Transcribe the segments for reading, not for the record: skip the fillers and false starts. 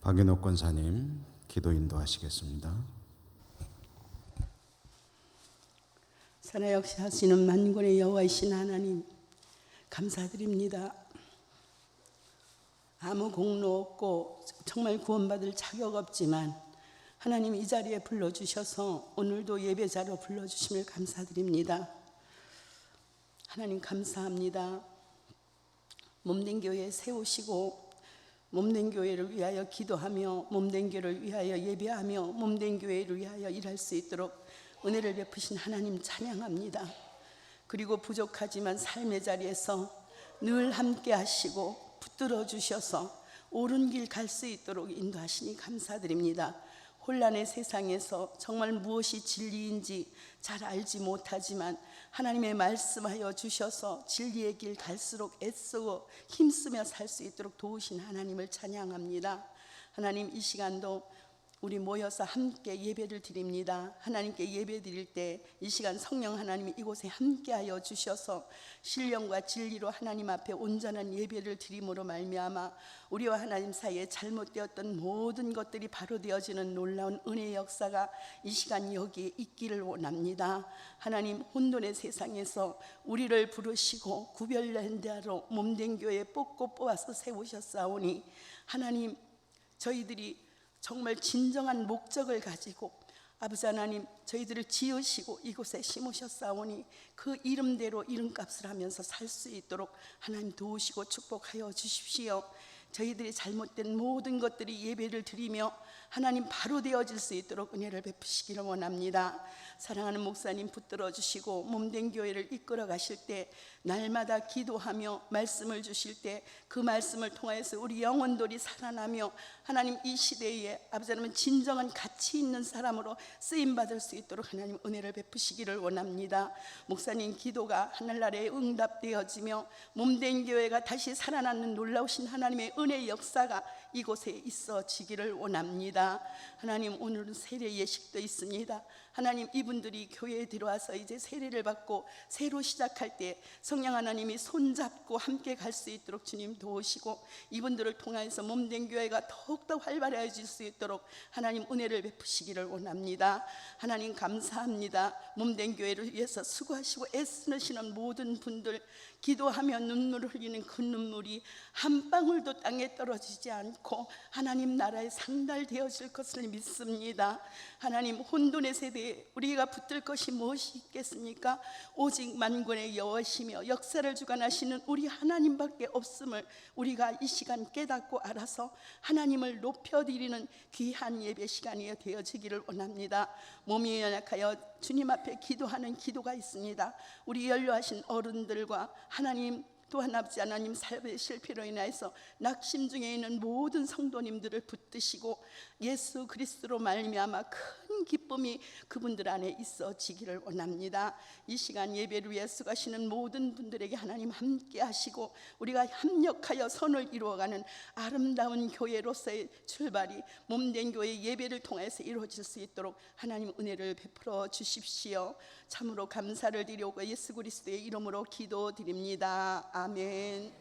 박윤옥 권사님 기도 인도하시겠습니다. 살아역사하시는 만군의 여호와이신 하나님, 감사드립니다. 아무 공로 없고 정말 구원받을 자격 없지만 하나님 이 자리에 불러주셔서 오늘도 예배자로 불러주심을 감사드립니다. 하나님 감사합니다. 몸된 교회 세우시고 몸된 교회를 위하여 기도하며 몸된 교회를 위하여 예배하며 몸된 교회를 위하여 일할 수 있도록 은혜를 베푸신 하나님 찬양합니다. 그리고 부족하지만 삶의 자리에서 늘 함께 하시고 붙들어 주셔서 옳은 길 갈 수 있도록 인도하시니 감사드립니다. 혼란의 세상에서 정말 무엇이 진리인지 잘 알지 못하지만 하나님의 말씀하여 주셔서 진리의 길 갈수록 애쓰고 힘쓰며 살 수 있도록 도우신 하나님을 찬양합니다. 하나님, 이 시간도 우리 모여서 함께 예배를 드립니다. 하나님께 예배 드릴 때 이 시간 성령 하나님이 이곳에 함께하여 주셔서 신령과 진리로 하나님 앞에 온전한 예배를 드림으로 말미암아 우리와 하나님 사이에 잘못되었던 모든 것들이 바로 되어지는 놀라운 은혜의 역사가 이 시간 여기에 있기를 원합니다. 하나님, 혼돈의 세상에서 우리를 부르시고 구별된 자로 몸된 교회 뽑고 뽑아서 세우셨사오니 하나님, 저희들이 정말 진정한 목적을 가지고 아버지 하나님 저희들을 지으시고 이곳에 심으셨사오니 그 이름대로 이름값을 하면서 살 수 있도록 하나님 도우시고 축복하여 주십시오. 저희들이 잘못된 모든 것들이 예배를 드리며 하나님 바로 되어질 수 있도록 은혜를 베푸시기를 원합니다. 사랑하는 목사님 붙들어 주시고 몸된 교회를 이끌어 가실 때 날마다 기도하며 말씀을 주실 때 그 말씀을 통하여서 우리 영혼들이 살아나며 하나님 이 시대에 아버지 하나님 진정한 가치 있는 사람으로 쓰임받을 수 있도록 하나님 은혜를 베푸시기를 원합니다. 목사님 기도가 하늘나라에 응답되어지며 몸된 교회가 다시 살아나는 놀라우신 하나님의 은혜의 역사가 이곳에 있어지기를 원합니다. 하나님, 오늘은 세례 예식도 있습니다. 하나님, 이분들이 교회에 들어와서 이제 세례를 받고 새로 시작할 때 성령 하나님이 손잡고 함께 갈 수 있도록 주님 도우시고 이분들을 통해서 몸된 교회가 더욱더 활발해질 수 있도록 하나님 은혜를 베푸시기를 원합니다. 하나님 감사합니다. 몸된 교회를 위해서 수고하시고 애쓰시는 모든 분들, 기도하며 눈물을 흘리는 그 눈물이 한 방울도 땅에 떨어지지 않고 하나님 나라에 상달되어질 것을 믿습니다. 하나님, 혼돈의 세대에 우리가 붙들 것이 무엇이 있겠습니까? 오직 만군의 여호와시며 역사를 주관하시는 우리 하나님밖에 없음을 우리가 이 시간 깨닫고 알아서 하나님을 높여드리는 귀한 예배 시간이 되어지기를 원합니다. 몸이 연약하여 주님 앞에 기도하는 기도가 있습니다. 우리 연로하신 어른들과 하나님 또한 아버지 하나님 삶의 실패로 인하여서 낙심 중에 있는 모든 성도님들을 붙드시고 예수 그리스도로 말미암아 큰 기쁨이 그분들 안에 있어지기를 원합니다. 이 시간 예배를 위해 수고하시는 모든 분들에게 하나님 함께 하시고 우리가 협력하여 선을 이루어가는 아름다운 교회로서의 출발이 몸된 교회 예배를 통해서 이루어질 수 있도록 하나님 은혜를 베풀어 주십시오. 참으로 감사를 드리고 예수 그리스도의 이름으로 기도드립니다. 아멘.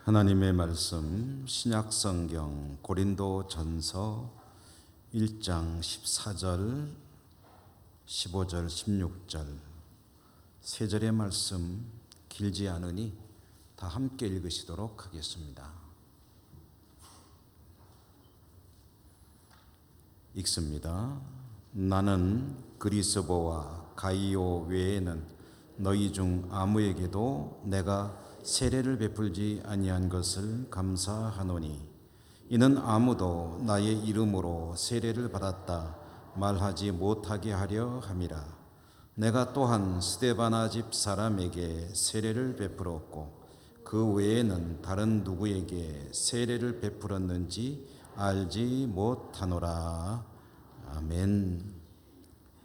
하나님의 말씀 신약성경 고린도전서 1장 14절 15절 16절 세 절의 말씀 길지 않으니 다 함께 읽으시도록 하겠습니다. 읽습니다. 나는 그리스보와 가이오 외에는 너희 중 아무에게도 내가 세례를 베풀지 아니한 것을 감사하노니 이는 아무도 나의 이름으로 세례를 받았다 말하지 못하게 하려 함이라. 내가 또한 스데바나 집 사람에게 세례를 베풀었고 그 외에는 다른 누구에게 세례를 베풀었는지 알지 못하노라. 아멘.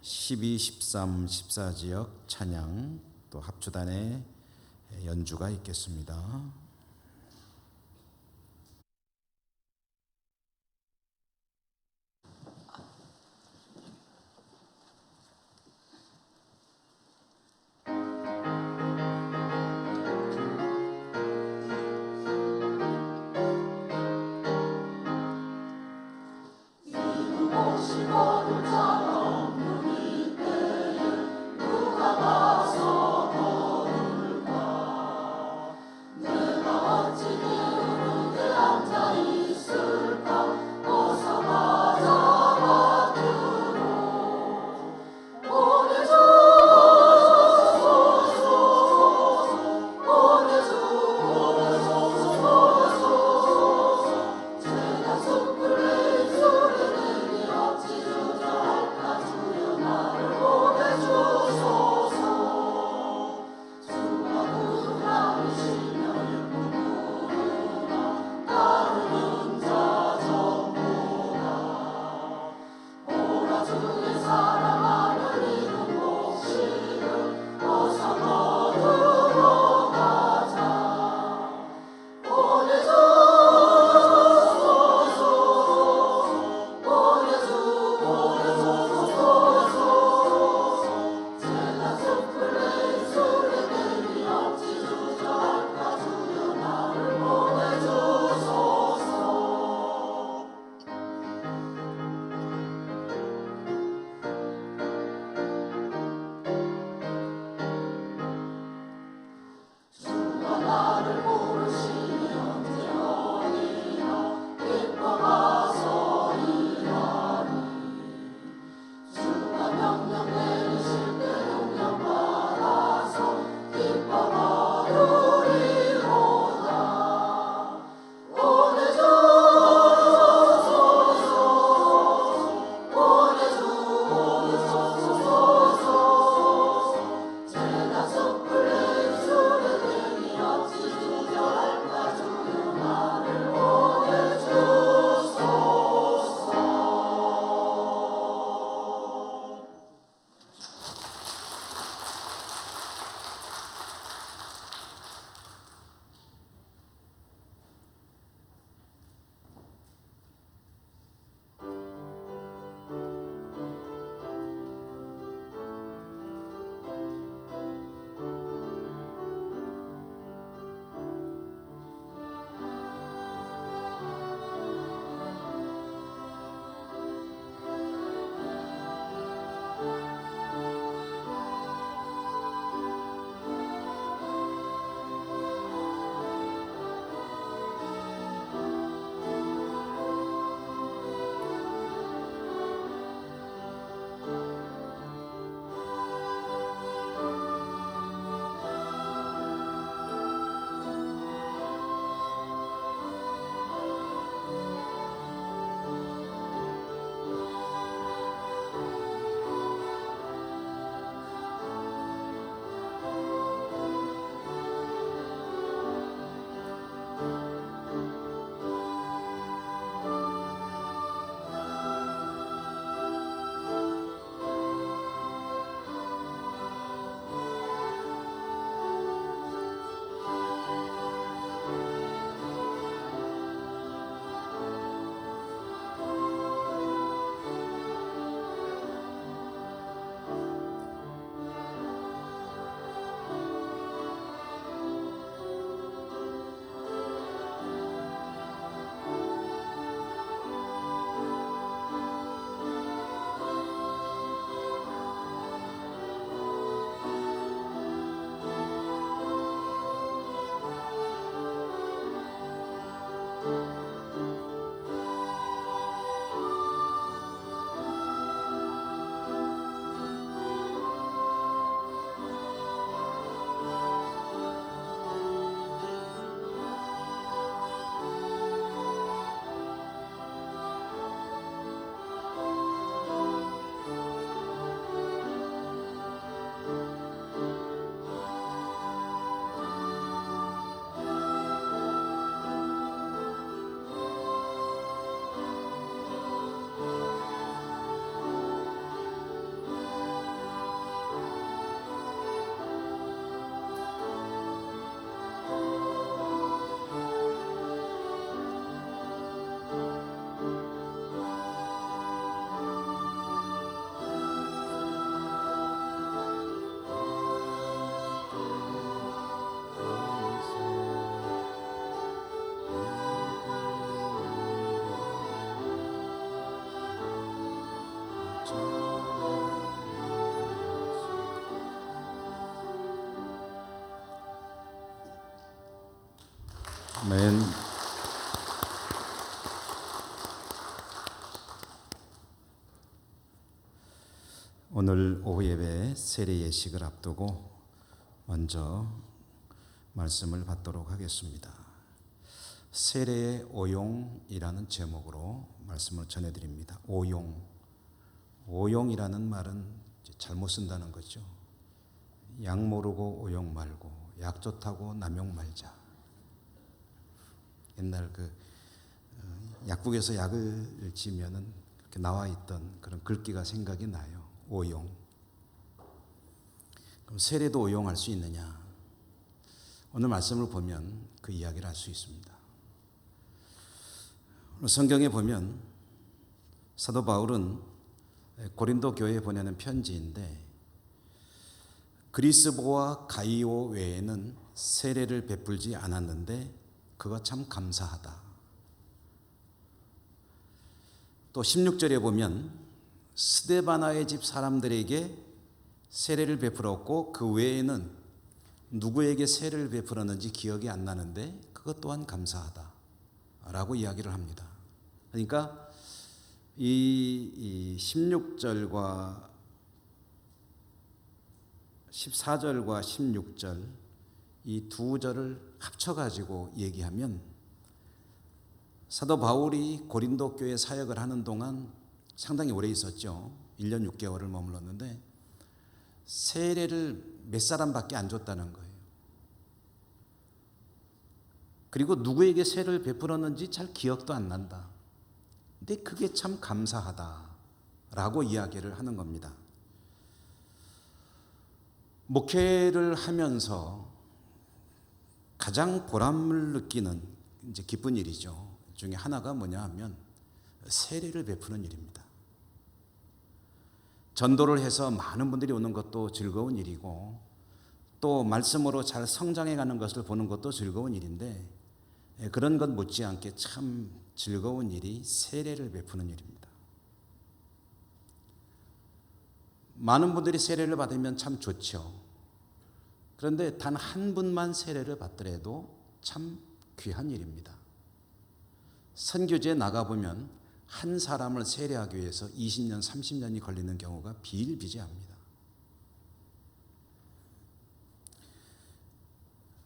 12, 13, 14지역 찬양 또 합주단의 연주가 있겠습니다. 누가 가서 도울까? 아멘. 오늘 오후 예배 세례 예식을 앞두고 먼저 말씀을 받도록 하겠습니다. 세례의 오용이라는 제목으로 말씀을 전해드립니다. 오용이라는 말은 잘못 쓴다는 거죠. 약 모르고 오용 말고 약 좋다고 남용 말자. 옛날 약국에서 약을 지면은 이렇게 나와 있던 그런 글귀가 생각이 나요. 오용. 그럼 세례도 오용할 수 있느냐? 오늘 말씀을 보면 그 이야기를 할 수 있습니다. 성경에 보면 사도 바울은 고린도 교회에 보내는 편지인데 그리스보와 가이오 외에는 세례를 베풀지 않았는데 그거 참 감사하다. 또 16절에 보면 스데바나의 집 사람들에게 세례를 베풀었고 그 외에는 누구에게 세례를 베풀었는지 기억이 안 나는데 그것 또한 감사하다 라고 이야기를 합니다. 그러니까 이 16절과 14절과 16절 이 두 절을 합쳐가지고 얘기하면 사도 바울이 고린도 교회 사역을 하는 동안 상당히 오래 있었죠. 1년 6개월을 머물렀는데 세례를 몇 사람밖에 안 줬다는 거예요. 그리고 누구에게 세례를 베풀었는지 잘 기억도 안 난다. 근데 그게 참 감사하다라고 이야기를 하는 겁니다. 목회를 하면서 가장 보람을 느끼는 이제 기쁜 일이죠. 중에 하나가 뭐냐 하면 세례를 베푸는 일입니다. 전도를 해서 많은 분들이 오는 것도 즐거운 일이고 또 말씀으로 잘 성장해 가는 것을 보는 것도 즐거운 일인데 그런 것 못지않게 참 즐거운 일이 세례를 베푸는 일입니다. 많은 분들이 세례를 받으면 참 좋죠. 그런데 단 한 분만 세례를 받더라도 참 귀한 일입니다. 선교지에 나가보면 한 사람을 세례하기 위해서 20년, 30년이 걸리는 경우가 비일비재합니다.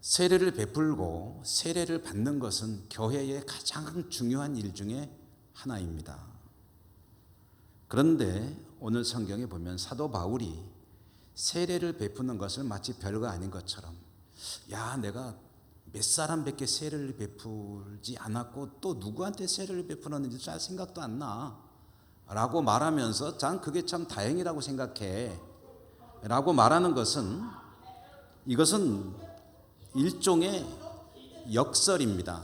세례를 베풀고 세례를 받는 것은 교회의 가장 중요한 일 중에 하나입니다. 그런데 오늘 성경에 보면 사도 바울이 세례를 베푸는 것을 마치 별거 아닌 것처럼 내가 몇 사람밖에 세례를 베풀지 않았고 또 누구한테 세례를 베풀었는지 잘 생각도 안 나 라고 말하면서 난 그게 참 다행이라고 생각해 라고 말하는 것은 이것은 일종의 역설입니다.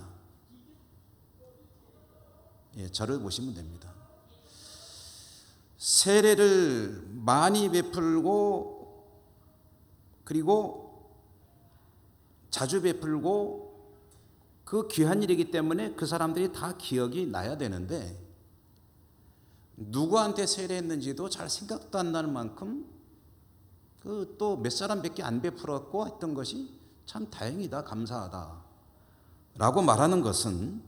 저를 보시면 됩니다. 세례를 많이 베풀고 그리고 자주 베풀고 그 귀한 일이기 때문에 그 사람들이 다 기억이 나야 되는데 누구한테 세례했는지도 잘 생각도 안 나는 만큼 그 또 몇 사람밖에 안 베풀었고 했던 것이 참 다행이다, 감사하다 라고 말하는 것은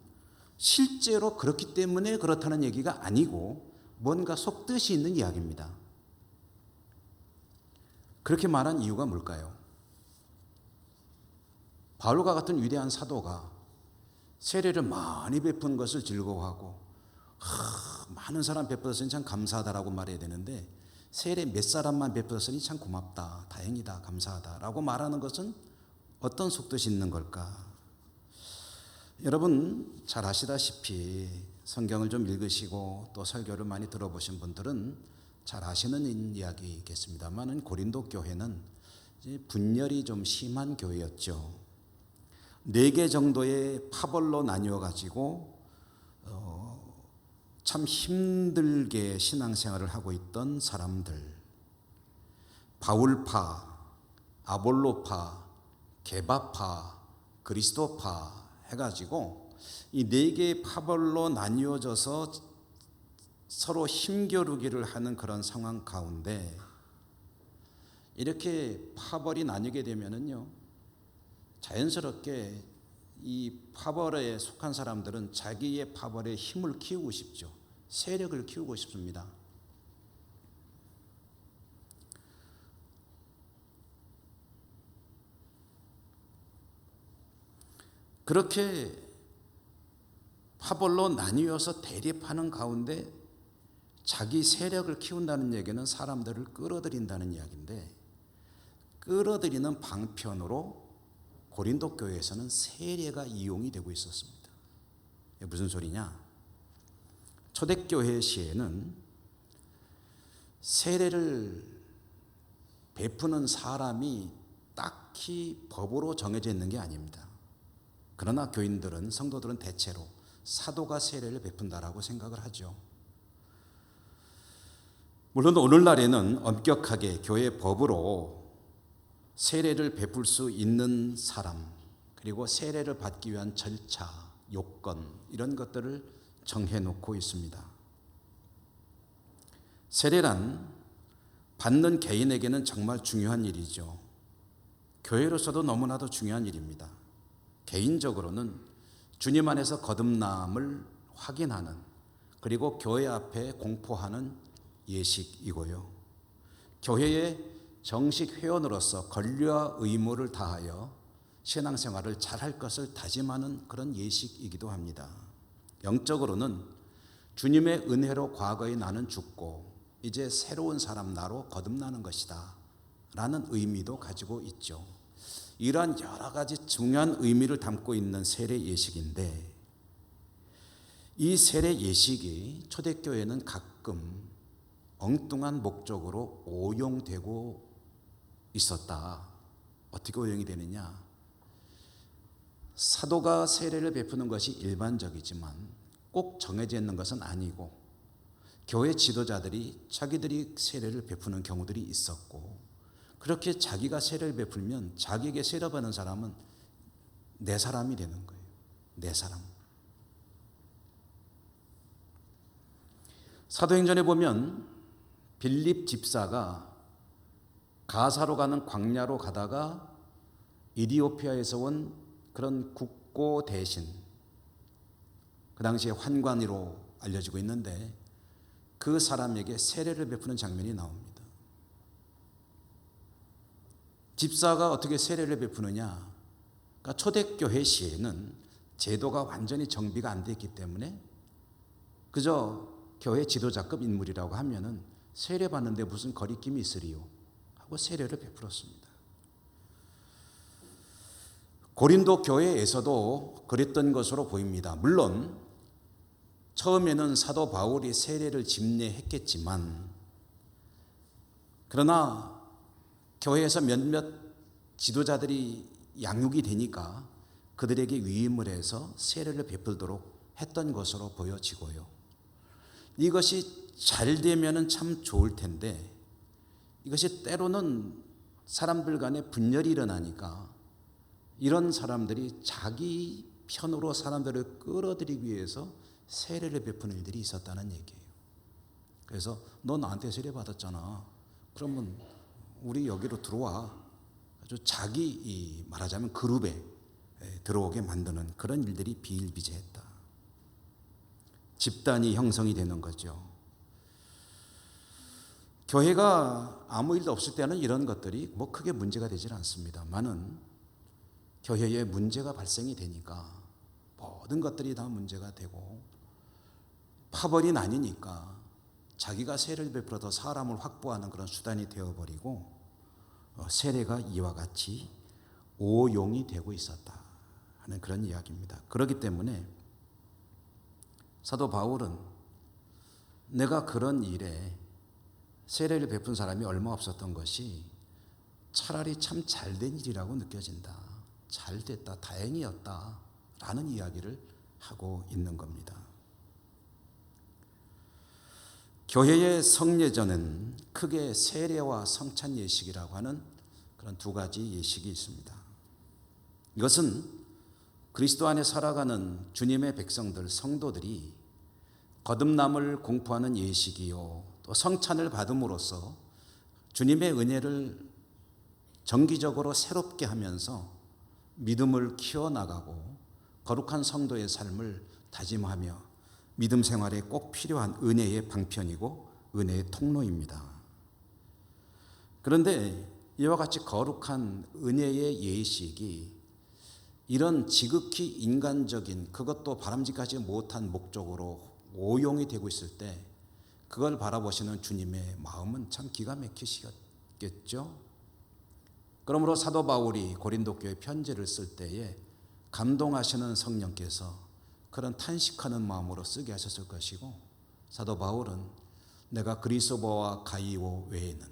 실제로 그렇기 때문에 그렇다는 얘기가 아니고 뭔가 속뜻이 있는 이야기입니다. 그렇게 말한 이유가 뭘까요? 바울과 같은 위대한 사도가 세례를 많이 베푼 것을 즐거워하고 많은 사람 베풀었으니 참 감사하다라고 말해야 되는데 세례 몇 사람만 베풀었으니 참 고맙다, 다행이다, 감사하다라고 말하는 것은 어떤 속뜻이 있는 걸까? 여러분 잘 아시다시피 성경을 좀 읽으시고 또 설교를 많이 들어보신 분들은 잘 아시는 이야기겠습니다만은 고린도 교회는 이제 분열이 좀 심한 교회였죠. 4개 정도의 파벌로 나뉘어 가지고 참 힘들게 신앙생활을 하고 있던 사람들, 바울파, 아볼로파, 게바파, 그리스도파 해가지고 이 4개의 파벌로 나뉘어져서 서로 힘겨루기를 하는 그런 상황 가운데 이렇게 파벌이 나뉘게 되면은요 자연스럽게 이 파벌에 속한 사람들은 자기의 파벌에 힘을 키우고 싶죠. 세력을 키우고 싶습니다. 그렇게 파벌로 나뉘어서 대립하는 가운데 자기 세력을 키운다는 얘기는 사람들을 끌어들인다는 이야기인데, 끌어들이는 방편으로 고린도 교회에서는 세례가 이용이 되고 있었습니다. 이게 무슨 소리냐? 초대교회 시에는 세례를 베푸는 사람이 딱히 법으로 정해져 있는 게 아닙니다. 그러나 교인들은, 성도들은 대체로 사도가 세례를 베푼다라고 생각을 하죠. 물론 오늘날에는 엄격하게 교회 법으로 세례를 베풀 수 있는 사람, 그리고 세례를 받기 위한 절차, 요건, 이런 것들을 정해놓고 있습니다. 세례란 받는 개인에게는 정말 중요한 일이죠. 교회로서도 너무나도 중요한 일입니다. 개인적으로는 주님 안에서 거듭남을 확인하는, 그리고 교회 앞에 공포하는 예식이고요. 교회의 정식 회원으로서 권리와 의무를 다하여 신앙생활을 잘할 것을 다짐하는 그런 예식이기도 합니다. 영적으로는 주님의 은혜로 과거에 나는 죽고 이제 새로운 사람 나로 거듭나는 것이다 라는 의미도 가지고 있죠. 이러한 여러 가지 중요한 의미를 담고 있는 세례 예식인데, 이 세례 예식이 초대교회는 가끔 엉뚱한 목적으로 오용되고 있었다. 어떻게 오용이 되느냐? 사도가 세례를 베푸는 것이 일반적이지만 꼭 정해져 있는 것은 아니고, 교회 지도자들이 자기들이 세례를 베푸는 경우들이 있었고, 그렇게 자기가 세례를 베풀면 자기에게 세례 받는 사람은 내 사람이 되는 거예요. 내 사람. 사도행전에 보면 빌립 집사가 가사로 가는 광야로 가다가 이디오피아에서 온 그런 국고 대신, 그 당시에 환관으로 알려지고 있는데, 그 사람에게 세례를 베푸는 장면이 나옵니다. 집사가 어떻게 세례를 베푸느냐? 그러니까 초대교회 시에는 제도가 완전히 정비가 안 돼 있기 때문에 그저 교회 지도자급 인물이라고 하면은 세례 받는데 무슨 거리낌이 있으리요 하고 세례를 베풀었습니다. 고린도 교회에서도 그랬던 것으로 보입니다. 물론 처음에는 사도 바울이 세례를 집례했겠지만, 그러나 교회에서 몇몇 지도자들이 양육이 되니까 그들에게 위임을 해서 세례를 베풀도록 했던 것으로 보여지고요. 이것이 잘 되면은 참 좋을 텐데, 이것이 때로는 사람들 간에 분열이 일어나니까 이런 사람들이 자기 편으로 사람들을 끌어들이기 위해서 세례를 베푸는 일들이 있었다는 얘기예요. 그래서 너 나한테 세례 받았잖아. 그러면 우리 여기로 들어와. 아주 자기 말하자면 그룹에 들어오게 만드는 그런 일들이 비일비재했다. 집단이 형성이 되는 거죠. 교회가 아무 일도 없을 때는 이런 것들이 뭐 크게 문제가 되질 않습니다만은, 교회에 문제가 발생이 되니까 모든 것들이 다 문제가 되고, 파벌이 나뉘니까 자기가 세례를 베풀어서 사람을 확보하는 그런 수단이 되어버리고, 세례가 이와 같이 오용이 되고 있었다 하는 그런 이야기입니다. 그렇기 때문에 사도 바울은 내가 그런 일에 세례를 베푼 사람이 얼마 없었던 것이 차라리 참 잘된 일이라고 느껴진다. 잘됐다, 다행이었다 라는 이야기를 하고 있는 겁니다. 교회의 성례전은 크게 세례와 성찬 예식이라고 하는 그런 두 가지 예식이 있습니다. 이것은 그리스도 안에 살아가는 주님의 백성들, 성도들이 거듭남을 공포하는 예식이요, 또 성찬을 받음으로써 주님의 은혜를 정기적으로 새롭게 하면서 믿음을 키워나가고 거룩한 성도의 삶을 다짐하며 믿음 생활에 꼭 필요한 은혜의 방편이고 은혜의 통로입니다. 그런데 이와 같이 거룩한 은혜의 예식이 이런 지극히 인간적인 그것도 바람직하지 못한 목적으로 오용이 되고 있을 때 그걸 바라보시는 주님의 마음은 참 기가 막히시겠죠. 그러므로 사도 바울이 고린도 교회 편지를 쓸 때에 감동하시는 성령께서 그런 탄식하는 마음으로 쓰게 하셨을 것이고, 사도 바울은 내가 그리스도와 가이오 외에는,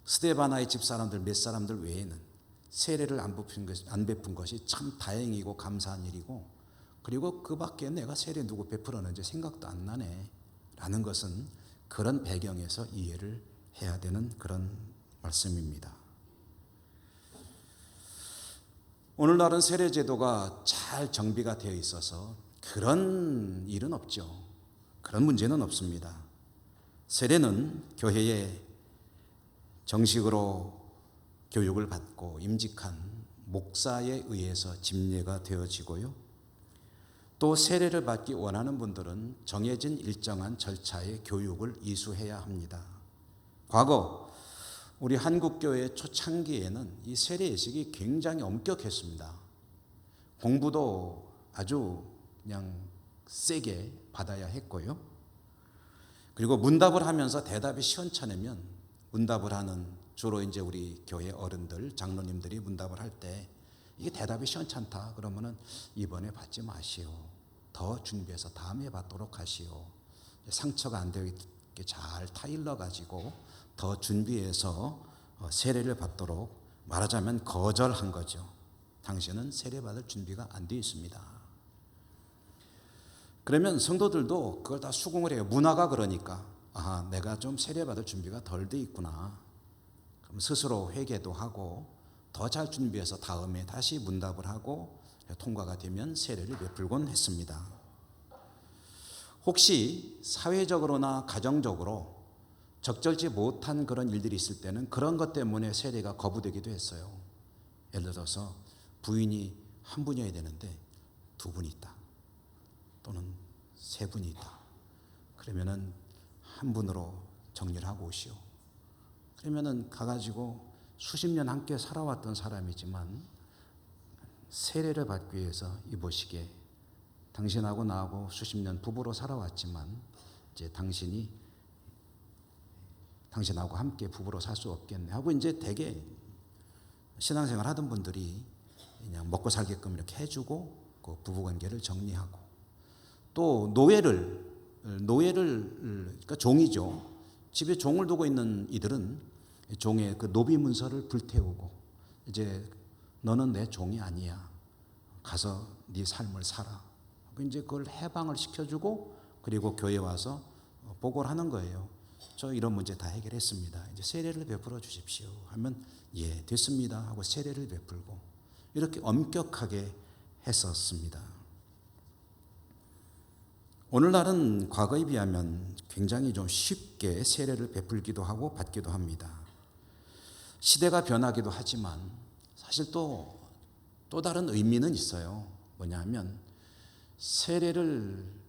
스데바나의 집사람들 몇 사람들 외에는 세례를 안 베푼 것이 참 다행이고 감사한 일이고, 그리고 그 밖에 내가 세례 누구 베풀었는지 생각도 안 나네 라는 것은 그런 배경에서 이해를 해야 되는 그런 말씀입니다. 오늘날은 세례 제도가 잘 정비가 되어 있어서 그런 일은 없죠. 그런 문제는 없습니다. 세례는 교회에 정식으로 교육을 받고 임직한 목사에 의해서 집례가 되어지고요. 또 세례를 받기 원하는 분들은 정해진 일정한 절차의 교육을 이수해야 합니다. 과거 우리 한국교회 초창기에는 이 세례 예식이 굉장히 엄격했습니다. 공부도 아주 그냥 세게 받아야 했고요. 그리고 문답을 하면서 대답이 시원찮으면 문답을 하는 주로 이제 우리 교회 어른들, 장로님들이 문답을 할 때 이게 대답이 시원찮다 그러면은 이번에 받지 마시오. 더 준비해서 다음에 받도록 하시오. 상처가 안 되게 잘 타일러 가지고 더 준비해서 세례를 받도록 말하자면 거절한 거죠. 당신은 세례 받을 준비가 안 되어 있습니다. 그러면 성도들도 그걸 다 수긍을 해요. 문화가 그러니까 내가 좀 세례 받을 준비가 덜 돼 있구나. 그럼 스스로 회개도 하고 더 잘 준비해서 다음에 다시 문답을 하고 통과가 되면 세례를 베풀곤 했습니다. 혹시 사회적으로나 가정적으로 적절치 못한 그런 일들이 있을 때는 그런 것 때문에 세례가 거부되기도 했어요. 예를 들어서 부인이 한 분이어야 되는데 두 분이 있다. 또는 세 분이 있다. 그러면은 한 분으로 정리를 하고 오시오. 그러면은 가가지고 수십 년 함께 살아왔던 사람이지만 세례를 받기 위해서 이보시게 당신하고 나하고 수십 년 부부로 살아왔지만 이제 당신하고 함께 부부로 살 수 없겠네 하고 이제 되게 신앙생활 하던 분들이 그냥 먹고 살게끔 이렇게 해주고 그 부부관계를 정리하고 또 노예를 그러니까 종이죠. 집에 종을 두고 있는 이들은 종의 그 노비 문서를 불태우고 이제 너는 내 종이 아니야. 가서 네 삶을 살아. 이제 그걸 해방을 시켜주고 그리고 교회 와서 보고를 하는 거예요. 저 이런 문제 다 해결했습니다. 이제 세례를 베풀어 주십시오. 하면 예 됐습니다 하고 세례를 베풀고 이렇게 엄격하게 했었습니다. 오늘날은 과거에 비하면 굉장히 좀 쉽게 세례를 베풀기도 하고 받기도 합니다. 시대가 변하기도 하지만 사실 또 다른 의미는 있어요. 뭐냐 하면 세례를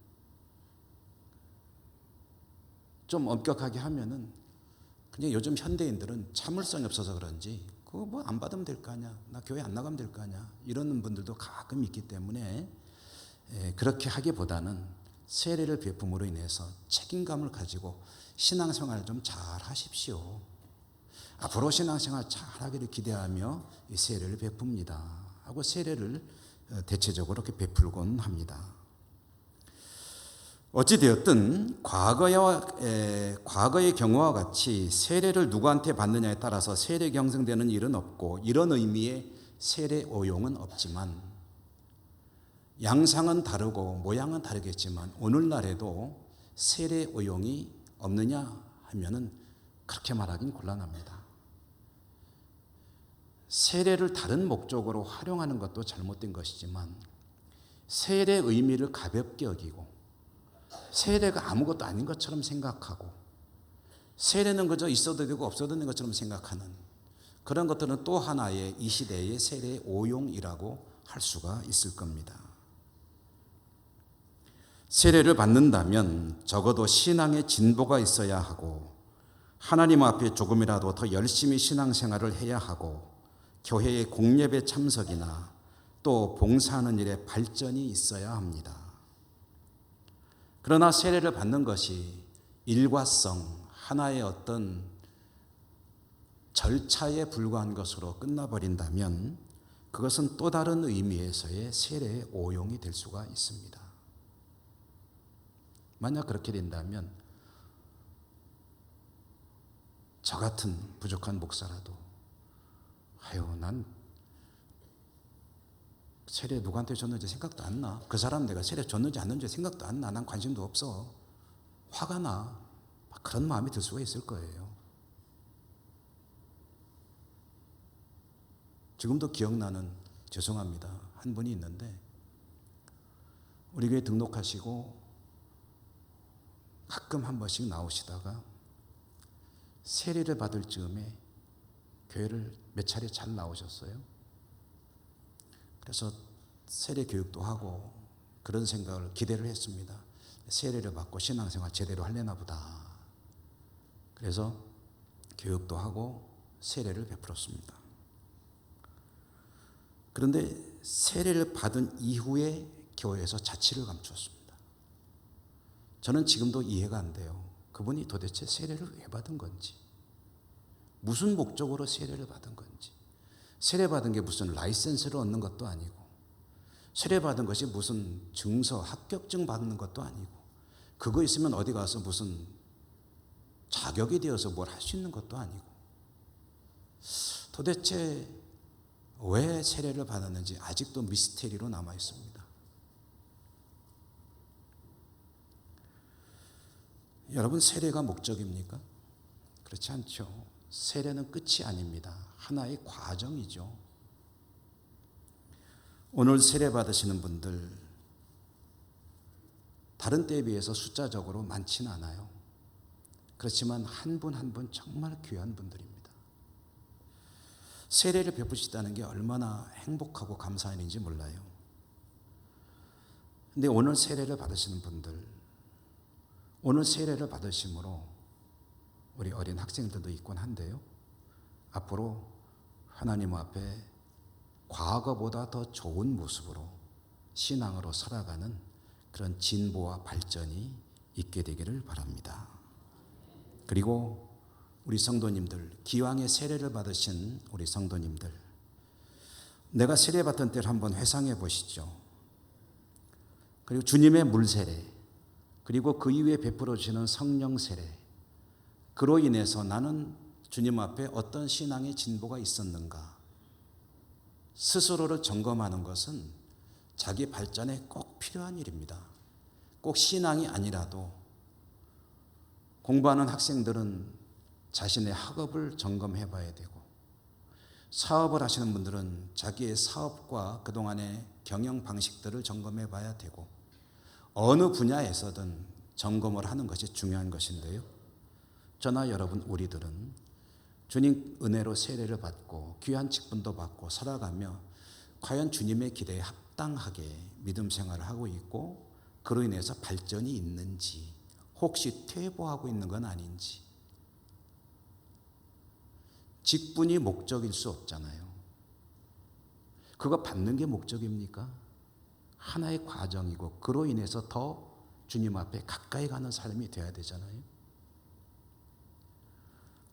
좀 엄격하게 하면은 그냥 요즘 현대인들은 참을성이 없어서 그런지 그거 뭐 안 받으면 될 거 아니야. 나 교회 안 나가면 될 거 아니야. 이러는 분들도 가끔 있기 때문에 그렇게 하기보다는 세례를 베품으로 인해서 책임감을 가지고 신앙생활을 좀 잘 하십시오. 앞으로 신앙생활 잘 하기를 기대하며 이 세례를 베풉니다. 하고 세례를 대체적으로 이렇게 베풀곤 합니다. 어찌되었든 과거의 경우와 같이 세례를 누구한테 받느냐에 따라서 세례 경성되는 일은 없고 이런 의미의 세례 오용은 없지만 양상은 다르고 모양은 다르겠지만 오늘날에도 세례 오용이 없느냐 하면은 그렇게 말하긴 곤란합니다. 세례를 다른 목적으로 활용하는 것도 잘못된 것이지만 세례의 의미를 가볍게 여기고 세례가 아무것도 아닌 것처럼 생각하고 세례는 그저 있어도 되고 없어도 되는 것처럼 생각하는 그런 것들은 또 하나의 이 시대의 세례 오용이라고 할 수가 있을 겁니다. 세례를 받는다면 적어도 신앙의 진보가 있어야 하고 하나님 앞에 조금이라도 더 열심히 신앙생활을 해야 하고 교회의 공예배 참석이나 또 봉사하는 일에 발전이 있어야 합니다. 그러나 세례를 받는 것이 일과성, 하나의 어떤 절차에 불과한 것으로 끝나버린다면 그것은 또 다른 의미에서의 세례의 오용이 될 수가 있습니다. 만약 그렇게 된다면 저 같은 부족한 목사라도 난 세례 누구한테 줬는지 생각도 안 나. 그 사람 내가 세례 줬는지 안 줬는지 생각도 안 나. 난 관심도 없어. 화가 나. 그런 마음이 들 수가 있을 거예요. 지금도 기억나는, 죄송합니다, 한 분이 있는데 우리 교회 등록하시고 가끔 한 번씩 나오시다가 세례를 받을 즈음에 교회를 몇 차례 잘 나오셨어요. 그래서 세례 교육도 하고 그런 생각을 기대를 했습니다. 세례를 받고 신앙생활 제대로 하려나 보다. 그래서 교육도 하고 세례를 베풀었습니다. 그런데 세례를 받은 이후에 교회에서 자취를 감추었습니다. 저는 지금도 이해가 안 돼요. 그분이 도대체 세례를 왜 받은 건지, 무슨 목적으로 세례를 받은 건지. 세례 받은 게 무슨 라이센스를 얻는 것도 아니고, 세례 받은 것이 무슨 증서, 합격증 받는 것도 아니고, 그거 있으면 어디 가서 무슨 자격이 되어서 뭘 할 수 있는 것도 아니고, 도대체 왜 세례를 받았는지 아직도 미스테리로 남아 있습니다. 여러분, 세례가 목적입니까? 그렇지 않죠. 세례는 끝이 아닙니다. 하나의 과정이죠. 오늘 세례 받으시는 분들 다른 때에 비해서 숫자적으로 많지는 않아요. 그렇지만 한 분 한 분 정말 귀한 분들입니다. 세례를 베푸시다는 게 얼마나 행복하고 감사한 일인지 몰라요. 근데 오늘 세례를 받으시는 분들, 오늘 세례를 받으심으로 우리 어린 학생들도 있곤 한데요, 앞으로 하나님 앞에 과거보다 더 좋은 모습으로 신앙으로 살아가는 그런 진보와 발전이 있게 되기를 바랍니다. 그리고 우리 성도님들, 기왕에 세례를 받으신 우리 성도님들, 내가 세례 받던 때를 한번 회상해 보시죠. 그리고 주님의 물세례, 그리고 그 이후에 베풀어 주시는 성령 세례, 그로 인해서 나는 주님 앞에 어떤 신앙의 진보가 있었는가, 스스로를 점검하는 것은 자기 발전에 꼭 필요한 일입니다. 꼭 신앙이 아니라도 공부하는 학생들은 자신의 학업을 점검해 봐야 되고, 사업을 하시는 분들은 자기의 사업과 그동안의 경영 방식들을 점검해 봐야 되고, 어느 분야에서든 점검을 하는 것이 중요한 것인데요, 저나 여러분 우리들은 주님 은혜로 세례를 받고 귀한 직분도 받고 살아가며 과연 주님의 기대에 합당하게 믿음 생활을 하고 있고 그로 인해서 발전이 있는지, 혹시 퇴보하고 있는 건 아닌지. 직분이 목적일 수 없잖아요. 그거 받는 게 목적입니까? 하나의 과정이고 그로 인해서 더 주님 앞에 가까이 가는 삶이 되어야 되잖아요.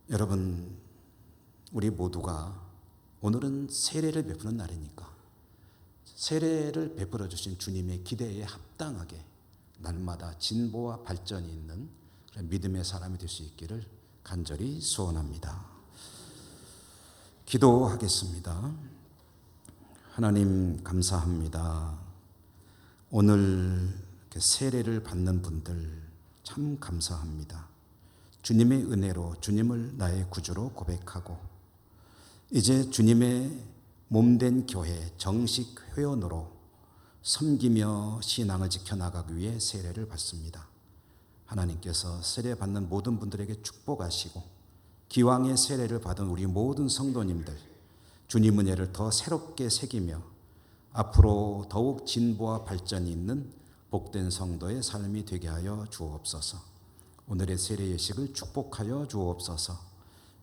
여러분, 우리 모두가 오늘은 세례를 베푸는 날이니까 세례를 베풀어 주신 주님의 기대에 합당하게 날마다 진보와 발전이 있는 그런 믿음의 사람이 될 수 있기를 간절히 소원합니다. 기도하겠습니다. 하나님, 감사합니다. 오늘 세례를 받는 분들 참 감사합니다. 주님의 은혜로 주님을 나의 구주로 고백하고 이제 주님의 몸된 교회 정식 회원으로 섬기며 신앙을 지켜나가기 위해 세례를 받습니다. 하나님께서 세례 받는 모든 분들에게 축복하시고 기왕의 세례를 받은 우리 모든 성도님들 주님 은혜를 더 새롭게 새기며 앞으로 더욱 진보와 발전이 있는 복된 성도의 삶이 되게 하여 주옵소서. 오늘의 세례 예식을 축복하여 주옵소서.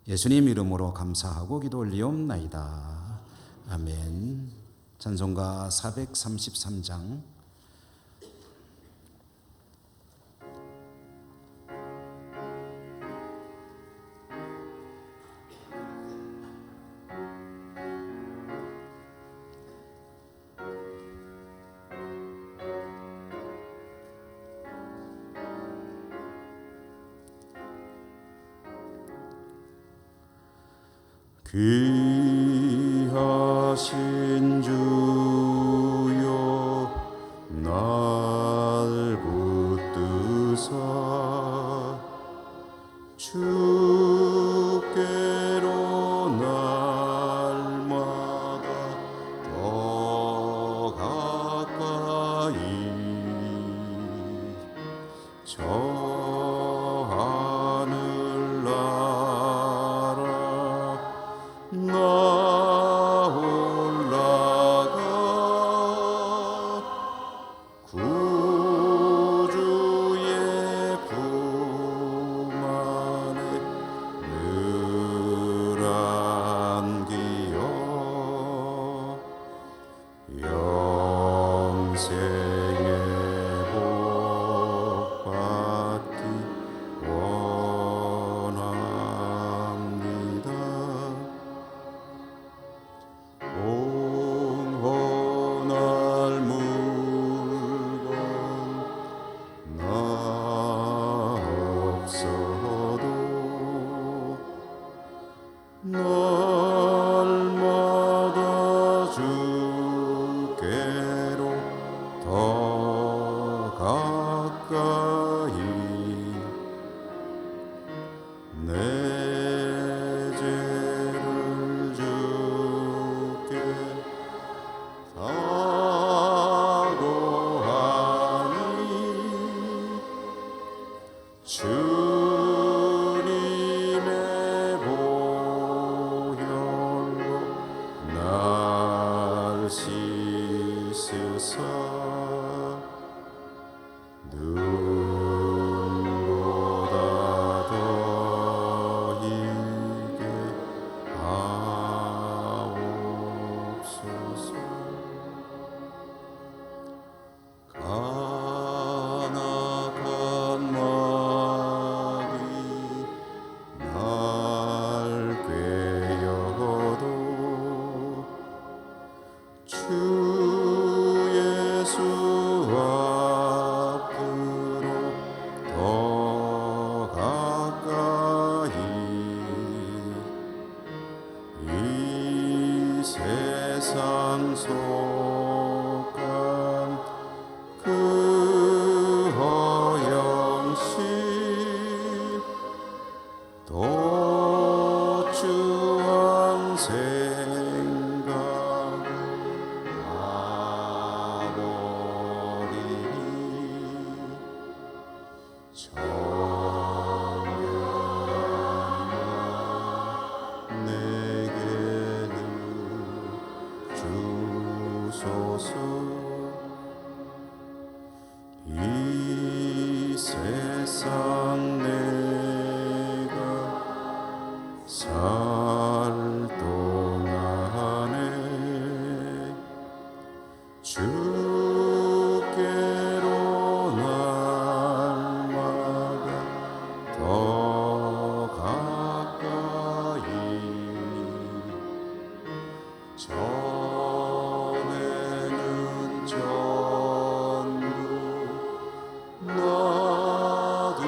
예수님 이름으로 감사하고 기도 올리옵나이다. 아멘. 찬송가 433장. 귀하신 주여 날 붙드사 주께로 날마다 더 가까이 저 하늘 나라 나 올라가 구주의 품 안에 늘 안기어 영생의 복 받기 원합니다. 공헌할 물건 나 없어도 날마다 주께로 더 가까이 내 죄를 주께 사고하니 주님의 보혈로 날 씻으사 눈보다 더 희게 하옵소서. 간악한 마귀 날 꾀어도 주 예수 앞으로 더 가까이 이 세상 속한 그 허영심 도추한 생각을 아버리니 정령아 내게는 주소서. 이 세상 내가 살 동안에 주께로 날마다 더 가까이 전에는 전부 나들어가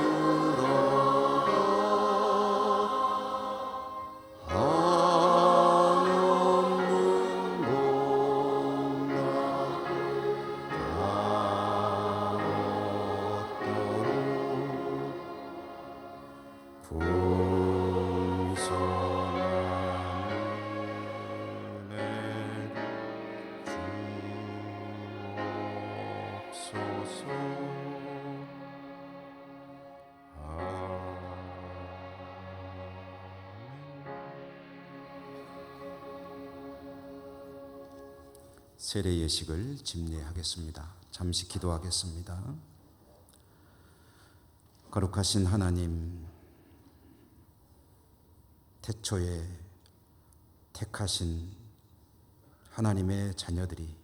한없는 복나 다얻도록 풍성한 은혜를 주옵소서. 세례 예식을 집례하겠습니다. 잠시 기도하겠습니다. 거룩하신 하나님, 태초에 택하신 하나님의 자녀들이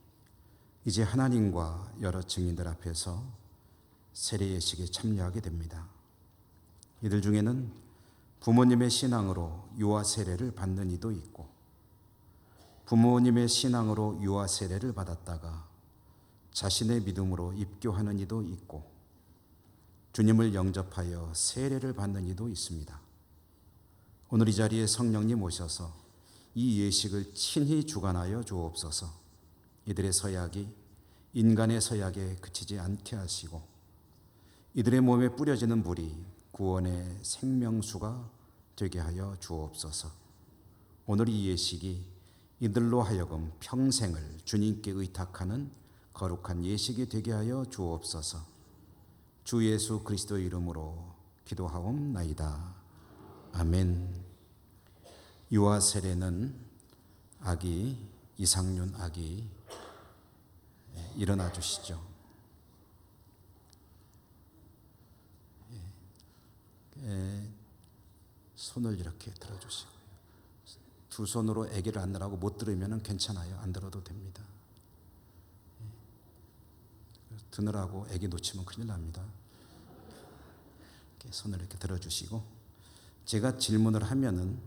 이제 하나님과 여러 증인들 앞에서 세례 예식에 참여하게 됩니다. 이들 중에는 부모님의 신앙으로 유아 세례를 받는 이도 있고, 부모님의 신앙으로 유아 세례를 받았다가 자신의 믿음으로 입교하는 이도 있고, 주님을 영접하여 세례를 받는 이도 있습니다. 오늘 이 자리에 성령님 오셔서 이 예식을 친히 주관하여 주옵소서. 이들의 서약이 인간의 서약에 그치지 않게 하시고, 이들의 몸에 뿌려지는 물이 구원의 생명수가 되게 하여 주옵소서. 오늘 이 예식이 이들로 하여금 평생을 주님께 의탁하는 거룩한 예식이 되게 하여 주옵소서. 주 예수 그리스도의 이름으로 기도하옵나이다. 아멘. 유아 세례는 아기, 이상윤 아기 일어나 주시죠. 손을 이렇게 들어주시고요. 두 손으로 아기를 안으라고 못 들으면 괜찮아요. 안 들어도 됩니다. 드느라고 아기 놓치면 큰일 납니다. 이렇게 손을 이렇게 들어주시고, 제가 질문을 하면은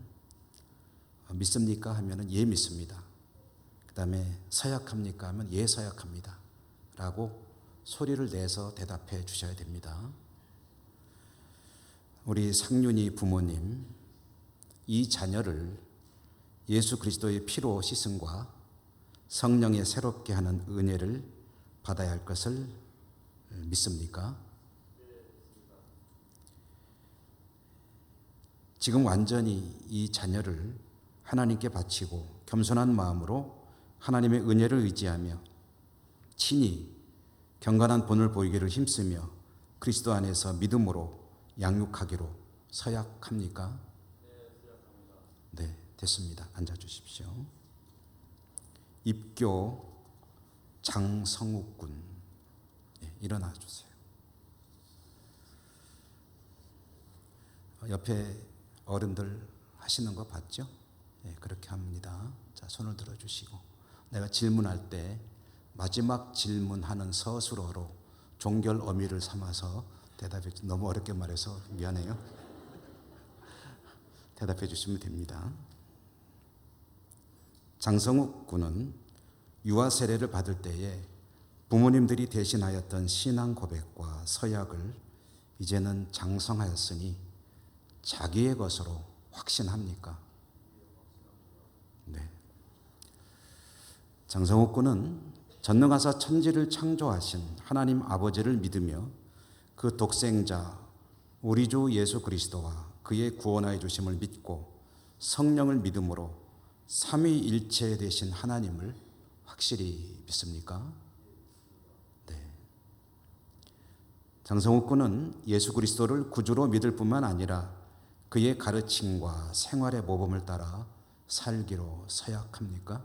믿습니까? 하면은 예 믿습니다. 그 다음에 서약합니까? 하면 예 서약합니다. 라고 소리를 내서 대답해 주셔야 됩니다. 우리 상윤이 부모님, 이 자녀를 예수 그리스도의 피로 씻음과 성령의 새롭게 하는 은혜를 받아야 할 것을 믿습니까? 지금 완전히 이 자녀를 하나님께 바치고 겸손한 마음으로 하나님의 은혜를 의지하며 친히 경건한 본을 보이기를 힘쓰며 그리스도 안에서 믿음으로 양육하기로 서약합니까? 네, 됐습니다. 앉아주십시오. 입교 장성욱 군, 일어나 주세요. 옆에 어른들 하시는 거 봤죠? 그렇게 합니다. 자, 손을 들어주시고, 내가 질문할 때 마지막 질문하는 서술어로 종결 어미를 삼아서 대답해 주세요. 너무 어렵게 말해서 미안해요. 대답해 주시면 됩니다. 장성욱 군은 유아 세례를 받을 때에 부모님들이 대신하였던 신앙 고백과 서약을 이제는 장성하였으니 자기의 것으로 확신합니까? 네. 장성욱 군은 전능하사 천지를 창조하신 하나님 아버지를 믿으며 그 독생자 우리 주 예수 그리스도와 그의 구원하여 주심을 믿고 성령을 믿음으로 삼위일체 되신 하나님을 확실히 믿습니까? 네. 장성욱 군은 예수 그리스도를 구주로 믿을 뿐만 아니라 그의 가르침과 생활의 모범을 따라 살기로 서약합니까?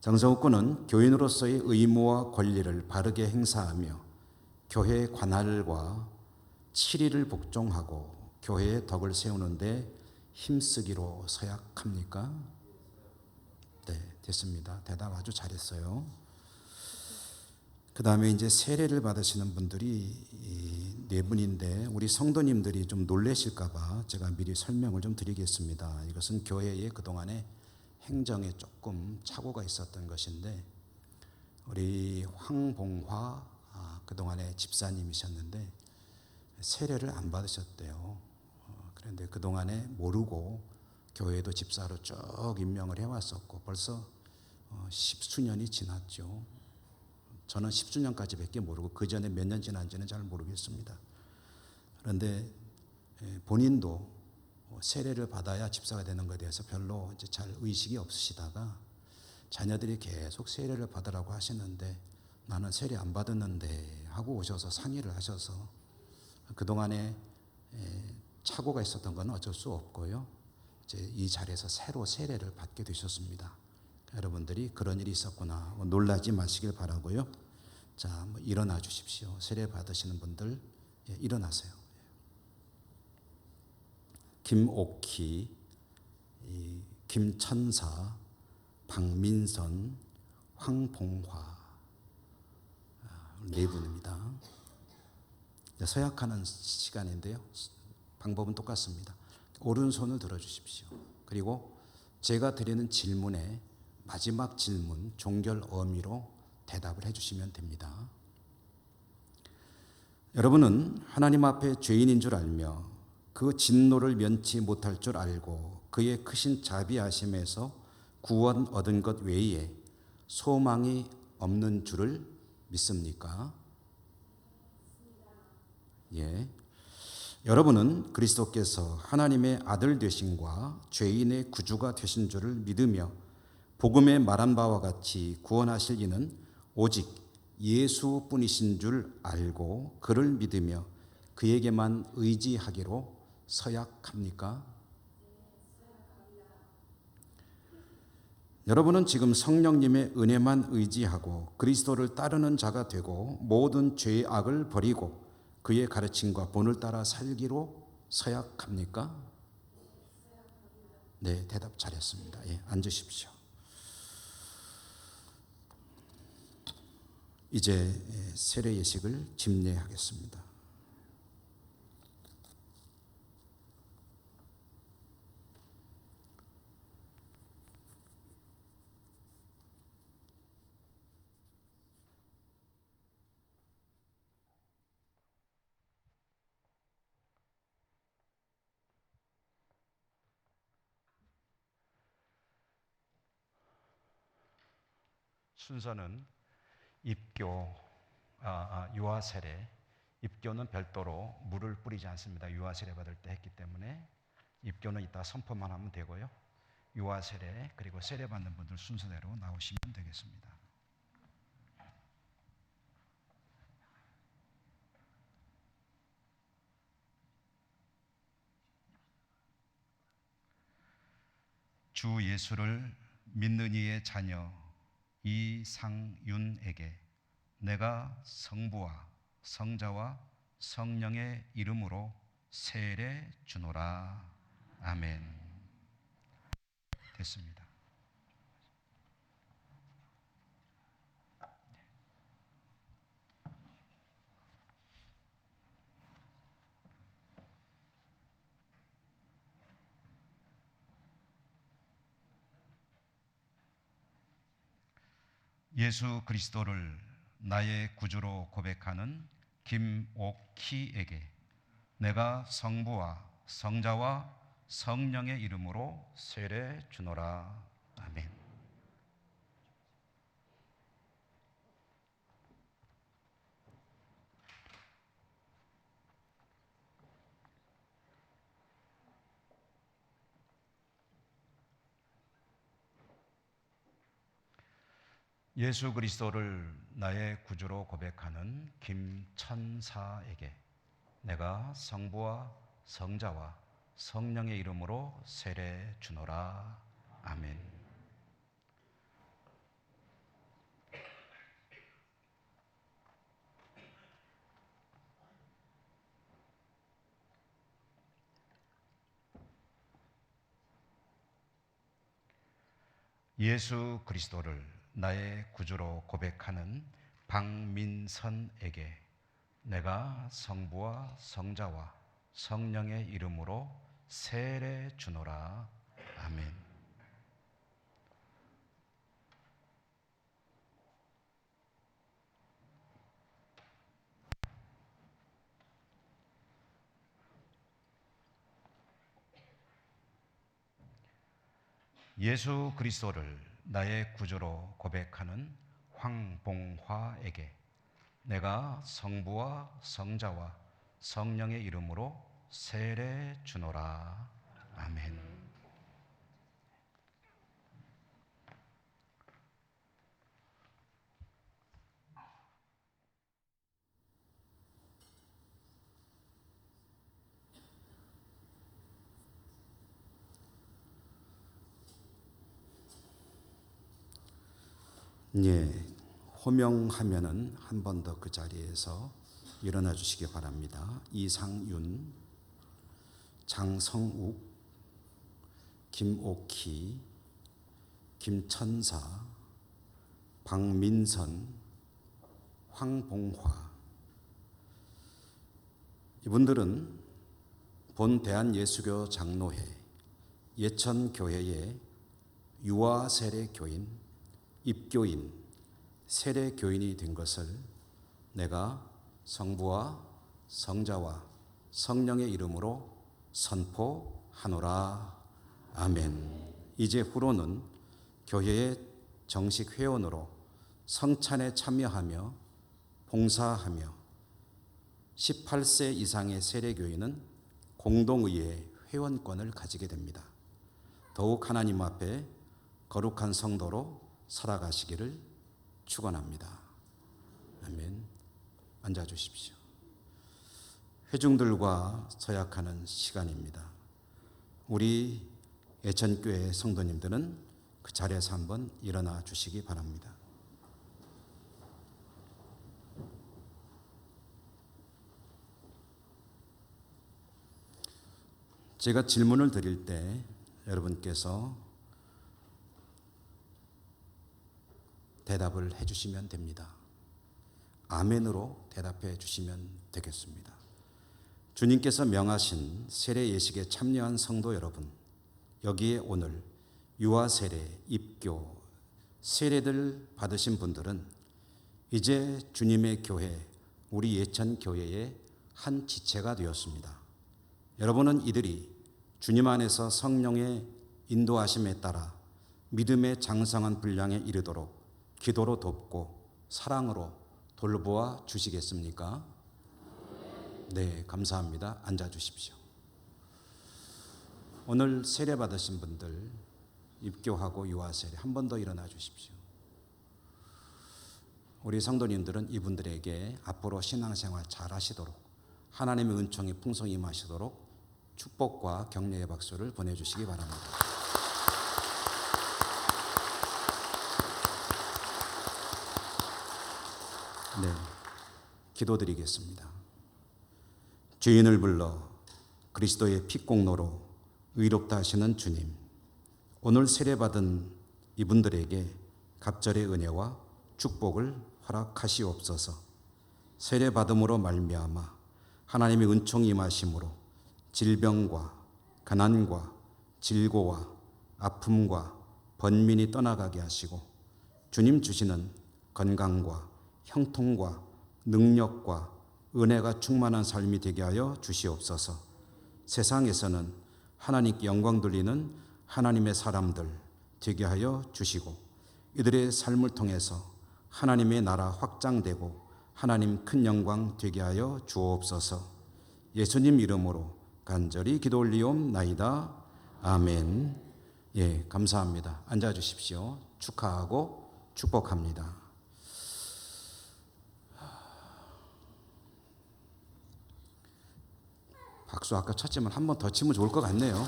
장성욱 군은 교인으로서의 의무와 권리를 바르게 행사하며 교회의 관할과 치리를 복종하고 교회의 덕을 세우는 데 힘쓰기로 서약합니까? 네, 됐습니다. 대답 아주 잘했어요. 그 다음에 이제 세례를 받으시는 분들이 네 분인데, 우리 성도님들이 좀 놀라실까봐 제가 미리 설명을 좀 드리겠습니다. 이것은 교회의 그동안의 행정에 조금 착오가 있었던 것인데, 우리 황봉화 그동안의 집사님이셨는데 세례를 안 받으셨대요. 그런데 그동안에 모르고 교회도 집사로 쭉 임명을 해왔었고 벌써 10수년이 지났죠. 저는 10주년까지밖에 모르고 그 전에 몇 년 지난지는 잘 모르겠습니다. 그런데 본인도 세례를 받아야 집사가 되는 것에 대해서 별로 이제 잘 의식이 없으시다가 자녀들이 계속 세례를 받으라고 하시는데 나는 세례 안 받았는데 하고 오셔서 상의를 하셔서 그동안에 착오가 있었던 건 어쩔 수 없고요. 이제 이 자리에서 새로 세례를 받게 되셨습니다. 여러분들이 그런 일이 있었구나 놀라지 마시길 바라고요. 자, 일어나 주십시오. 세례 받으시는 분들 일어나세요. 김옥희, 김천사, 박민선, 황봉화 네 분입니다. 서약하는 시간인데요. 방법은 똑같습니다. 오른손을 들어주십시오. 그리고 제가 드리는 질문에 마지막 질문 종결 어미로 대답을 해주시면 됩니다. 여러분은 하나님 앞에 죄인인 줄 알며 그 진노를 면치 못할 줄 알고 그의 크신 자비하심에서 구원 얻은 것 외에 소망이 없는 줄을 믿습니까? 예. 여러분은 그리스도께서 하나님의 아들 되심과 죄인의 구주가 되신 줄을 믿으며 복음에 말한 바와 같이 구원하실 이는 오직 예수뿐이신 줄 알고 그를 믿으며 그에게만 의지하기로 서약합니까? 여러분은 지금 성령님의 은혜만 의지하고 그리스도를 따르는 자가 되고 모든 죄의 악을 버리고 그의 가르침과 본을 따라 살기로 서약합니까? 네, 대답 잘했습니다. 예, 앉으십시오. 이제 세례 예식을 집례하겠습니다. 순서는 입교, 유아 세례. 입교는 별도로 물을 뿌리지 않습니다. 유아 세례 받을 때 했기 때문에 입교는 이따 선포만 하면 되고요. 유아 세례 그리고 세례 받는 분들 순서대로 나오시면 되겠습니다. 주 예수를 믿는 이의 자녀 이상윤에게 내가 성부와 성자와 성령의 이름으로 세례 주노라. 아멘. 됐습니다. 예수 그리스도를 나의 구주로 고백하는 김옥희에게 내가 성부와 성자와 성령의 이름으로 세례 주노라. 아멘. 예수 그리스도를 나의 구주로 고백하는 김천사에게 내가 성부와 성자와 성령의 이름으로 세례 주노라. 아멘. 예수 그리스도를 나의 구주로 고백하는 박민선에게 내가 성부와 성자와 성령의 이름으로 세례 주노라. 아멘. 예수 그리스도를 나의 구주로 고백하는 황봉화에게 내가 성부와 성자와 성령의 이름으로 세례 주노라. 아멘. 예, 호명하면은 한 번 더 그 자리에서 일어나 주시기 바랍니다. 이상윤, 장성욱, 김옥희, 김천사, 박민선, 황봉화. 이분들은 본 대한예수교 장로회 예천교회의 유아 세례교인, 입교인, 세례교인이 된 것을 내가 성부와 성자와 성령의 이름으로 선포하노라. 아멘. 이제 후로는 교회의 정식 회원으로 성찬에 참여하며 봉사하며 18세 이상의 세례교인은 공동의회 회원권을 가지게 됩니다. 더욱 하나님 앞에 거룩한 성도로 살아가시기를 축원합니다. 아멘. 앉아 주십시오. 회중들과 서약하는 시간입니다. 우리 예천교회 성도님들은 그 자리에서 한번 일어나 주시기 바랍니다. 제가 질문을 드릴 때 여러분께서 대답을 해 주시면 됩니다. 아멘으로 대답해 주시면 되겠습니다. 주님께서 명하신 세례 예식에 참여한 성도 여러분, 여기에 오늘 유아 세례, 입교, 세례들 받으신 분들은 이제 주님의 교회, 우리 예천교회의 한 지체가 되었습니다. 여러분은 이들이 주님 안에서 성령의 인도하심에 따라 믿음의 장성한 분량에 이르도록 기도로 돕고 사랑으로 돌보아 주시겠습니까? 네, 감사합니다. 앉아 주십시오. 오늘 세례 받으신 분들, 입교하고 유아 세례 한 번 더 일어나 주십시오. 우리 성도님들은 이분들에게 앞으로 신앙생활 잘 하시도록 하나님의 은총이 풍성히 임하시도록 축복과 격려의 박수를 보내주시기 바랍니다. 네, 기도드리겠습니다. 죄인을 불러 그리스도의 피공로로 의롭다 하시는 주님, 오늘 세례받은 이분들에게 갑절의 은혜와 축복을 허락하시옵소서. 세례받음으로 말미암아 하나님의 은총이 임하심으로 질병과 가난과 질고와 아픔과 번민이 떠나가게 하시고 주님 주시는 건강과 형통과 능력과 은혜가 충만한 삶이 되게 하여 주시옵소서. 세상에서는 하나님께 영광 돌리는 하나님의 사람들 되게 하여 주시고 이들의 삶을 통해서 하나님의 나라 확장되고 하나님 큰 영광 되게 하여 주옵소서. 예수님 이름으로 간절히 기도 올리옵나이다. 아멘. 예, 감사합니다. 앉아 주십시오. 축하하고 축복합니다. 박수 아까 쳤지만 한 번 더 치면 좋을 것 같네요.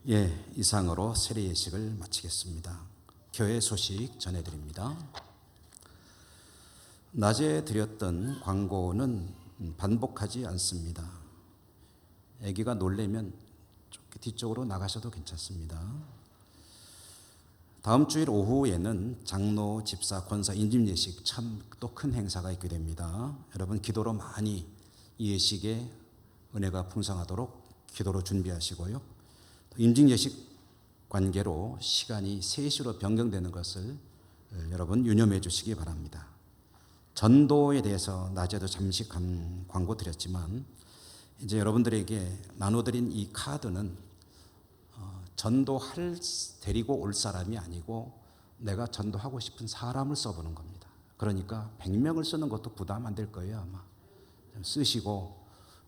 예, 이상으로 세례 예식을 마치겠습니다. 교회 소식 전해드립니다. 낮에 드렸던 광고는 반복하지 않습니다. 아기가 놀래면 뒤쪽으로 나가셔도 괜찮습니다. 다음 주일 오후에는 장로, 집사, 권사 인집 예식 참 또 큰 행사가 있게 됩니다. 여러분 기도로 많이 이 예식에 은혜가 풍성하도록 기도로 준비하시고요. 임직 예식 관계로 시간이 3시로 변경되는 것을 여러분 유념해 주시기 바랍니다. 전도에 대해서 낮에도 잠시 광고 드렸지만 이제 여러분들에게 나눠드린 이 카드는 전도할 데리고 올 사람이 아니고 내가 전도하고 싶은 사람을 써보는 겁니다. 그러니까 100명을 쓰는 것도 부담 안 될 거예요. 아마 쓰시고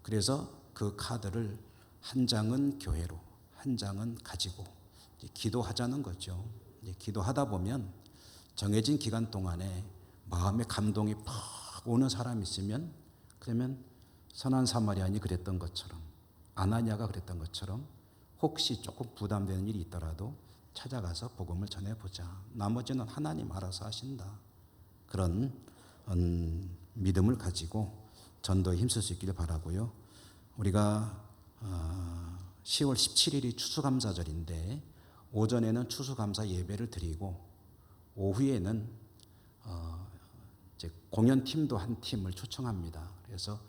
그래서 그 카드를 한 장은 교회로 한 장은 가지고 기도하자는 거죠. 기도하다 보면 정해진 기간 동안에 마음의 감동이 팍 오는 사람이 있으면 그러면 선한 사마리아인이 그랬던 것처럼 아나니아가 그랬던 것처럼 혹시 조금 부담되는 일이 있더라도 찾아가서 복음을 전해보자. 나머지는 하나님 알아서 하신다. 그런 믿음을 가지고 전도에 힘쓸 수 있기를 바라고요. 우리가 10월 17일이 추수감사절인데 오전에는 추수감사 예배를 드리고 오후에는 이제 공연팀도 한 팀을 초청합니다. 그래서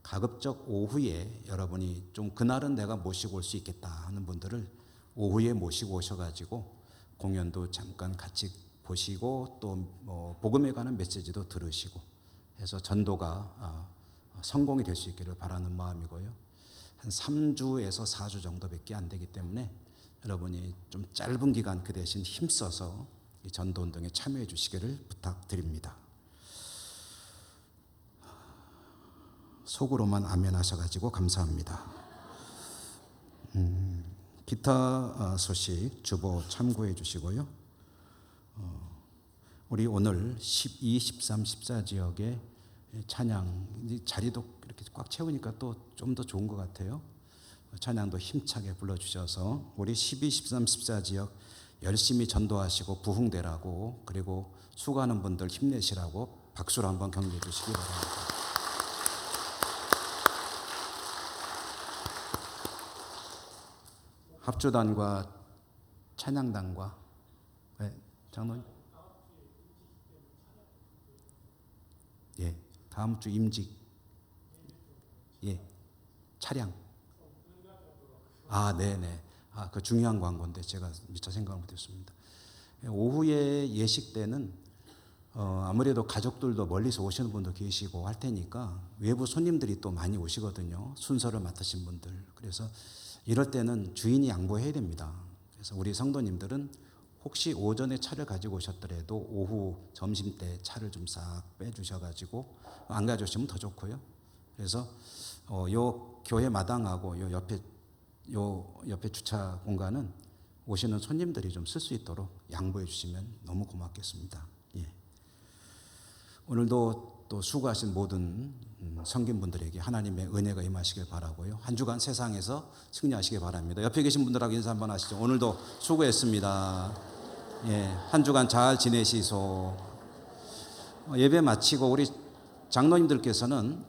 가급적 오후에 여러분이 좀 그날은 내가 모시고 올 수 있겠다 하는 분들을 오후에 모시고 오셔가지고 공연도 잠깐 같이 보시고 또 뭐 복음에 관한 메시지도 들으시고 해서 전도가 성공이 될 수 있기를 바라는 마음이고요. 한 3주에서 4주 정도밖에 안 되기 때문에 여러분이 좀 짧은 기간 그 대신 힘써서 이 전도운동에 참여해 주시기를 부탁드립니다. 속으로만 아멘 하셔가지고 감사합니다. 기타 소식 주보 참고해 주시고요. 우리 오늘 12, 13, 14지역에 찬양 자리도 이렇게 꽉 채우니까 또 좀 더 좋은 것 같아요. 찬양도 힘차게 불러주셔서 우리 12, 13, 14지역 열심히 전도하시고 부흥되라고 그리고 수고하는 분들 힘내시라고 박수로 한번 격려해 주시기 바랍니다. 합주단과 찬양단과 장로님 다음 주 임직 차량 네네 그 중요한 광고인데 제가 미처 생각을 못했습니다. 오후에 예식 때는 아무래도 가족들도 멀리서 오시는 분도 계시고 할 테니까 외부 손님들이 또 많이 오시거든요. 순서를 맡으신 분들. 그래서 이럴 때는 주인이 양보해야 됩니다. 그래서 우리 성도님들은 혹시 오전에 차를 가지고 오셨더라도 오후 점심 때 차를 좀 싹 빼주셔가지고 안 가져오시면 더 좋고요. 그래서 요 교회 마당하고 요 옆에 주차 공간은 오시는 손님들이 좀 쓸 수 있도록 양보해 주시면 너무 고맙겠습니다. 오늘도 또 수고하신 모든 성김분들에게 하나님의 은혜가 임하시길 바라고요. 한 주간 세상에서 승리하시길 바랍니다. 옆에 계신 분들하고 인사 한번 하시죠. 오늘도 수고했습니다. 한 주간 잘 지내시소. 예배 마치고 우리 장로님들께서는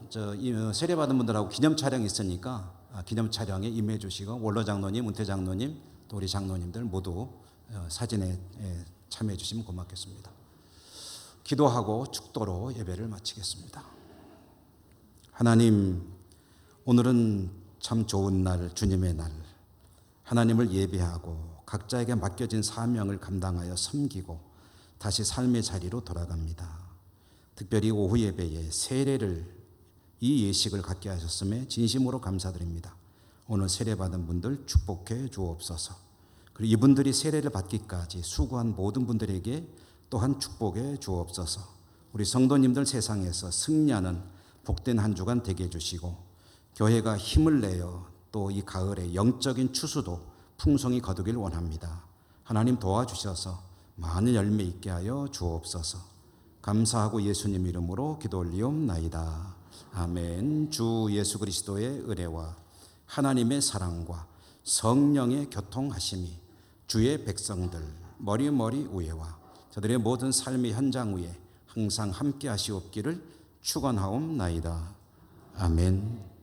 세례받은 분들하고 기념 촬영이 있으니까 기념 촬영에 임해 주시고 원로 장로님, 은퇴 장로님, 또 우리 장로님들 모두 사진에 참여해 주시면 고맙겠습니다. 기도하고 축도로 예배를 마치겠습니다. 하나님, 오늘은 참 좋은 날, 주님의 날. 하나님을 예배하고 각자에게 맡겨진 사명을 감당하여 섬기고 다시 삶의 자리로 돌아갑니다. 특별히 오후 예배에 세례를 이 예식을 갖게 하셨음에 진심으로 감사드립니다. 오늘 세례받은 분들 축복해 주옵소서. 그리고 이분들이 세례를 받기까지 수고한 모든 분들에게 또한 축복해 주옵소서. 우리 성도님들 세상에서 승리하는 복된 한 주간 되게 해주시고 교회가 힘을 내어 또 이 가을에 영적인 추수도 풍성히 거두길 원합니다. 하나님 도와주셔서 많은 열매 있게 하여 주옵소서. 감사하고 예수님 이름으로 기도 올리옵나이다. 아멘. 주 예수 그리스도의 은혜와 하나님의 사랑과 성령의 교통하심이 주의 백성들 머리머리 위에와 저들의 모든 삶의 현장 위에 항상 함께 하시옵기를 축원하옵나이다. 아멘.